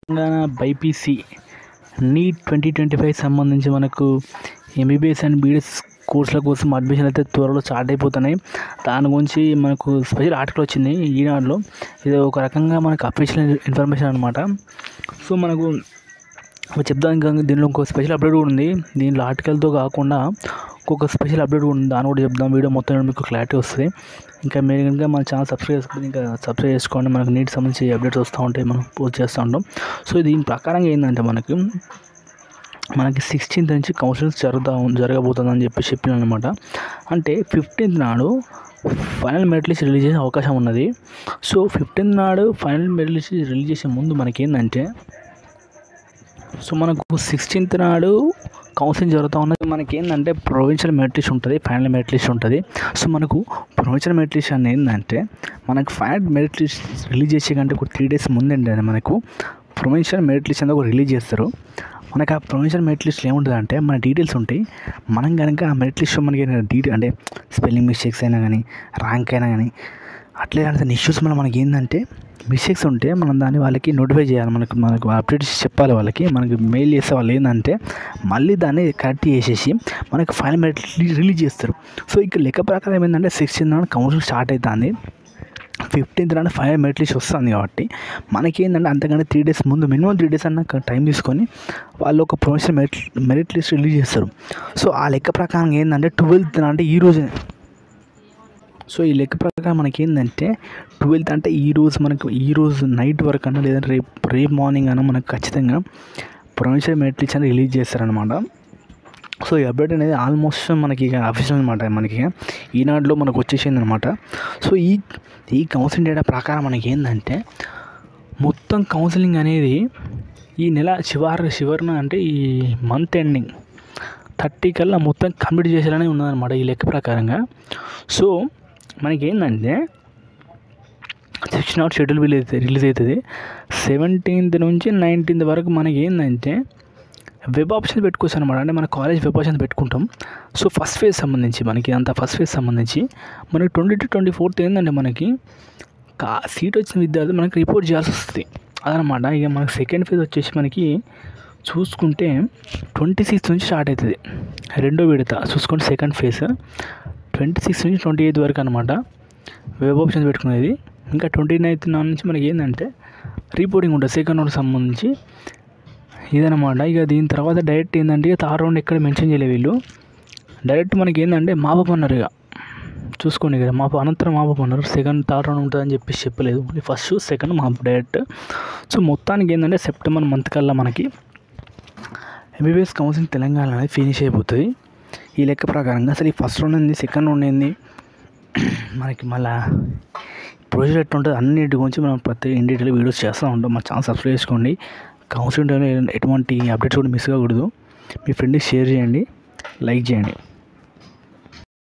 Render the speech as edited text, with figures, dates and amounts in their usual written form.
Telangana BiPC neat 2025 సంబంధించి మనకు MBBS and BDS కోర్సుల కోసం అడ్మిషన్ అయితే త్వరలో స్టార్ట్ అయిపోతున్నాయి. దాని గురించి మనకు స్పెషల్ ఆర్టికల్ వచ్చింది ఈనాడులో. ఇది ఒక రకంగా మనకు అఫీషియల్ ఇన్ఫర్మేషన్ అనమాట. సో మనకు చెప్దాం, ఇంకా దీనిలో ఇంకో స్పెషల్ అప్డేట్ కూడా ఉంది. దీనిలో ఆర్టికల్తో కాకుండా ఇంకొక స్పెషల్ అప్డేట్ కూడా ఉంది, దాన్ని కూడా చెప్దాం. వీడియో మొత్తం మీకు క్లారిటీ వస్తుంది. ఇంకా మీరు కనుక మన ఛానల్ సబ్స్క్రైబ్ చేసుకుని ఇంకా సబ్స్క్రైబ్ చేసుకోండి. మనకు నీట్ సంబంధించి అప్డేట్స్ వస్తూ ఉంటాయి, మనం పోస్ట్ చేస్తూ ఉంటాం. సో దీని ప్రకారంగా ఏంటంటే మనకి 16th నుంచి కౌన్సిలింగ్ జరగబోతుందని చెప్పిన అనమాట. అంటే 15th నాడు ఫైనల్ మెరిట్ లిస్ట్ రిలీజ్ చేసే అవకాశం ఉన్నది. సో 15th నాడు ఫైనల్ మెరిట్ లిస్ట్ రిలీజ్ చేసే ముందు మనకేంటంటే, సో మనకు 16th నాడు కౌన్సిలింగ్ జరుగుతూ ఉన్నది. మనకి ఏంటంటే ప్రొవిన్షియల్ మెరిట్ లిస్ట్ ఉంటుంది, ఫైనల్ మెరిట్ లిస్ట్ ఉంటుంది. సో మనకు ప్రొవిన్షియల్ మెరిట్ లిస్ట్ అనేది ఏంటంటే, మనకు ఫైనల్ మెరిట్ లిస్ట్ రిలీజ్ చేసే కంటే ఒక 3 days ముందండి మనకు ప్రొవిన్షియల్ మెరిట్ లిస్ట్ అనేది ఒక రిలీజ్ చేస్తారు. మనకు ఆ ప్రొవిన్షియల్ మెరిట్ లిస్ట్లో ఏముంటుందంటే మన డీటెయిల్స్ ఉంటాయి. మనం కనుక ఆ మెరిట్ లిస్ట్లో మనకి అంటే స్పెల్లింగ్ మిస్టేక్స్ అయినా కానీ, ర్యాంక్ అయినా కానీ, అట్లే అంటే ఇష్యూస్ మనకి ఏంటంటే మిస్టేక్స్ ఉంటే మనం దాన్ని వాళ్ళకి నోటిఫై చేయాలి. మనకు అప్డేట్స్ చెప్పాలి వాళ్ళకి. మనకి మెయిల్ చేసే వాళ్ళు ఏంటంటే మళ్ళీ దాన్ని కరెక్ట్ చేసేసి మనకు ఫైనల్ మెరిట్ రిలీజ్ చేస్తారు. సో ఇక్కడ లెక్క ప్రకారం ఏంటంటే 16th నాడు కౌన్సిలింగ్ స్టార్ట్ అవుతుంది, 15th నాడు ఫైనల్ మెరిట్ లిస్ట్ వస్తుంది. కాబట్టి మనకేంటంటే అంతకంటే 3 days ముందు, మినిమం 3 days అన్న టైం తీసుకొని వాళ్ళు ఒక ప్రొవిన్షియల్ మెరిట్ లిస్ట్ రిలీజ్ చేస్తారు. సో ఆ లెక్క ప్రకారం ఏంటంటే 12th అంటే ఈ రోజే. సో ఈ లెక్క ప్రకారం మనకి ఏంటంటే 12th అంటే ఈరోజు నైట్ వరకు అన్నా, లేదంటే రేపు మార్నింగ్ అన్నా మనకు ఖచ్చితంగా ప్రొవిన్షియల్ మెరిట్ లిస్ట్ అనేది రిలీజ్ చేస్తారనమాట. సో ఈ అప్డేట్ అనేది ఆల్మోస్ట్ మనకి అఫీషియల్ అనమాట. మనకి ఈనాడులో మనకు వచ్చేసింది అనమాట. సో ఈ కౌన్సిలింగ్ డేటా ప్రకారం మనకి ఏంటంటే మొత్తం కౌన్సిలింగ్ అనేది ఈ నెల చివరిన అంటే ఈ మంత్ ఎండింగ్ 30 కల్లా మొత్తం కంప్లీట్ చేసేలానే ఉన్నదన్నమాట ఈ లెక్క ప్రకారంగా. సో మనకి ఏంటంటే 16th షెడ్యూల్ రిలీజ్ అవుతుంది. 17th నుంచి 19th వరకు మనకి ఏంటంటే వెబ్ ఆప్షన్స్ పెట్టుకోవచ్చు అనమాట. అంటే మన కాలేజ్ వెబ్ ఆప్షన్స్ పెట్టుకుంటాం. సో ఫస్ట్ ఫేజ్ సంబంధించి మనకి మనకి 20 to 24th ఏంటంటే మనకి సీట్ వచ్చిన విద్యార్థులు మనకి రిపోర్ట్ చేయాల్సి వస్తుంది అదనమాట. ఇక మనకి సెకండ్ ఫేజ్ వచ్చేసి మనకి చూసుకుంటే 26th నుంచి స్టార్ట్ అవుతుంది రెండో విడత. చూసుకుంటే సెకండ్ ఫేజ్ 26 నుంచి 28 వరకు అనమాట వెబ్ ఆప్షన్స్ పెట్టుకునేది. ఇంకా 29th నుంచి మనకి ఏంటంటే రిపోర్టింగ్ ఉంటుంది సెకండ్ రౌండ్కి సంబంధించి ఇదనమాట. ఇక దీని తర్వాత డైరెక్ట్ ఏంటంటే ఇక థర్డ్ రౌండ్ ఎక్కడ మెన్షన్ చేయలేదు వీళ్ళు. డైరెక్ట్ మనకి ఏంటంటే మాపప్ అన్నారు. ఇక చూసుకోండి కదా, అనంతరం మాపప్ అన్నారు. సెకండ్ థర్డ్ రౌండ్ ఉంటుందని చెప్పలేదు. Only first second mop up direct. So మొత్తానికి ఏంటంటే సెప్టెంబర్ మంత్ కల్లా మనకి ఎంబీబీఎస్ కౌన్సిలింగ్ తెలంగాణ అనేది ఫినిష్ అయిపోతుంది ఈ లెక్క ప్రకారంగా. అసలు ఈ ఫస్ట్ రౌండ్ ఏంది, సెకండ్ రౌండ్ ఏంది, మనకి మళ్ళీ ప్రొసీజర్ ఎట్లా ఉంటుంది అన్నిటి గురించి మనం ప్రతి ఇన్ డీటెయిల్ వీడియోస్ చేస్తూ ఉంటాం. మా ఛానల్ సబ్స్క్రైబ్ చేసుకోండి. కౌన్సిలింగ్ ఎటువంటి అప్డేట్స్ కూడా మిస్ కాకూడదు. మీ ఫ్రెండ్కి షేర్ చేయండి, లైక్ చేయండి.